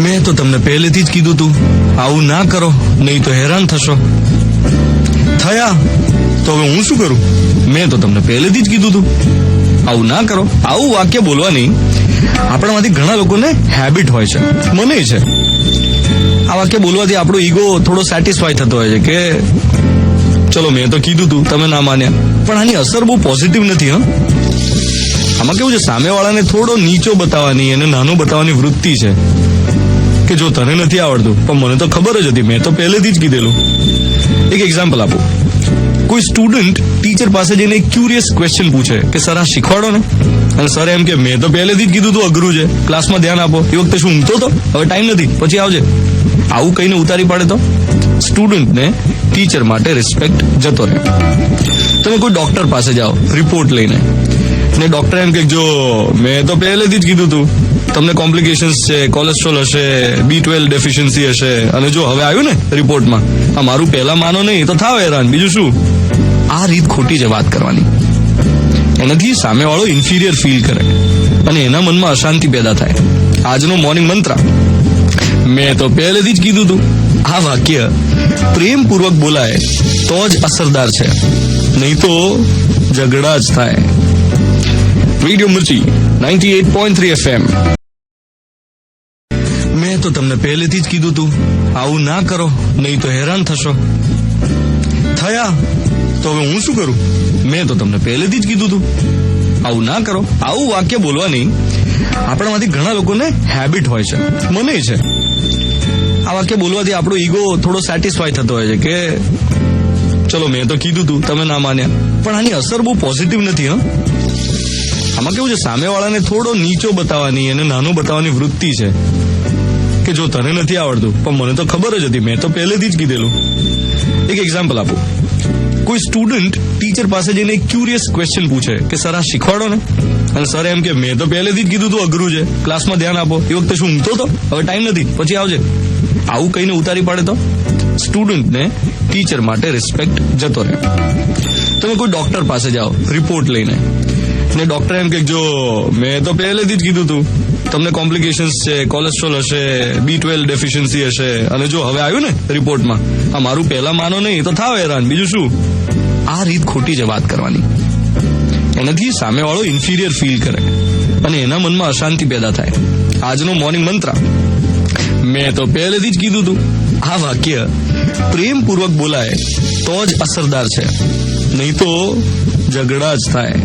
મેં તો તમને પહેલેથી જ કીધું તું, આવું ના કરો નહીં તો હેરાન થશો. થયા તો હવે હું શું કરું? મેં તો તમને પહેલેથી જ કીધું તું, આવું ના કરો. આવું વાક્ય બોલવાની આપણામાંથી ઘણા લોકોને હેબિટ હોય છે, મને છે. આ વાક્ય બોલવાથી આપણો ઈગો થોડો સેટિસ્ફાય થતો હોય છે કે ચલો મેં તો કીધું તું, તમે ના માન્યા. પણ આની અસર બહુ પોઝિટિવ નથી. આમાં કેવું છે, સામેવાળાને થોડો નીચો બતાવવાની અને નાનો બતાવવાની વૃત્તિ છે કે જો તને નથી આવડતું, પણ મને તો ખબર જ હતી, મેં તો પહેલેથી જ કીધેલું. એક એક્ઝામ્પલ આપું. કોઈ સ્ટુડન્ટ ટીચર પાસે જઈને એક ક્યુરિયસ ક્વેશ્ચન પૂછે કે સર આ શીખવાડો ને, અને સર એમ કે મેં તો પહેલેથી જ કીધું તું અઘરું છે, ક્લાસમાં ધ્યાન આપો. એ વખતે શું ઊંઘતો હતો? હવે ટાઈમ નથી, પછી આવજે. આવું કહીને ઉતારી પાડે તો સ્ટુડન્ટને ટીચર માટે રિસ્પેક્ટ જતો રહે. તમે કોઈ ડોક્ટર પાસે જાઓ રિપોર્ટ લઈને, ને ડોક્ટર એમ કે જો મેં તો પહેલેથી જ કીધું તું, તમને કોમ્પ્લિકેશન્સ છે, કોલેસ્ટ્રોલ હશે, B12 ડેફિશિયન્સી હશે, અને જો હવે આવ્યું ને રિપોર્ટમાં, આ મારું પહેલા માનો નહીં તો થાવ હેરાન, બીજું શું. આ રીત ખોટી છે વાત કરવાની. એનાથી સામેવાળો ઇન્ફિરિયર ફીલ કરે અને એના મનમાં અશાંતિ પેદા થાય. આજનો મોર્નિંગ મંત્ર, મેં તો પહેલેથી જ કીધું તું. આ વાક્ય પ્રેમપૂર્વક બોલાય તો જ અસરદાર છે, નહીં તો ઝઘડા જ થાય. રેડિયો મિર્ચી 98.3 FM. મેં તો તમને પહેલેથી જ કીધું તું, આવું ના કરો નહીં તો હેરાન થશો. થયા તો હવે હું શું કરું? મેં તો તમને પહેલેથી જ કીધું તું, આવું ના કરો. આવું વાક્ય બોલવાની આપણામાંથી ઘણા લોકોને હેબિટ હોય છે, મને છે. આ વાક્ય બોલવાથી આપણો ઈગો થોડો સેટિસ્ફાય થતો હોય છે કે ચલો મેં તો કીધું તું, તમે ના માન્યા. પણ આની અસર બહુ પોઝિટિવ નથી. આમાં કેવું છે, સામેવાળાને થોડો નીચો બતાવવાની અને નાનો બતાવવાની વૃત્તિ છે કે જો તને નથી આવડતું, પણ મને તો ખબર જ હતી, મેં તો પહેલેથી જ કીધેલું. એક એક્ઝામ્પલ આપું. કોઈ સ્ટુડન્ટ ટીચર પાસે જઈને એક ક્યુરિયસ ક્વેશ્ચન પૂછે કે સર આ શીખવાડો ને, અને સર એમ કે મેં તો પહેલેથી જ કીધું તું અઘરું છે, ક્લાસમાં ધ્યાન આપો. એ વખતે શું ઊંઘતો હતો? હવે ટાઈમ નથી, પછી આવજે. આવું કહીને ઉતારી પાડે તો સ્ટુડન્ટને ટીચર માટે રિસ્પેક્ટ જતો રહે. તમે કોઈ ડોક્ટર પાસે જાઓ રિપોર્ટ લઈને, ને ડોક્ટર એમ કે જો મેં તો પહેલેથી જ કીધું તું, તમને કોમ્પ્લિકેશન્સ છે, કોલેસ્ટ્રોલ હશે, B12 ડેફિશિયન્સી હશે, અને જો હવે આવ્યું ને રિપોર્ટમાં, આ મારું પહેલા માનો નહીં તો થાવ હેરાન, બીજું શું. આ રીત ખોટી છે વાત કરવાની. એનાથી સામેવાળો ઇન્ફિરિયર ફીલ કરે અને એના મનમાં અશાંતિ પેદા થાય. આજનો મોર્નિંગ મંત્ર, મેં તો પહેલેથી જ કીધું તું. આ વાક્ય પ્રેમપૂર્વક બોલાય તો જ અસરદાર છે, નહીં તો ઝઘડા જ થાય.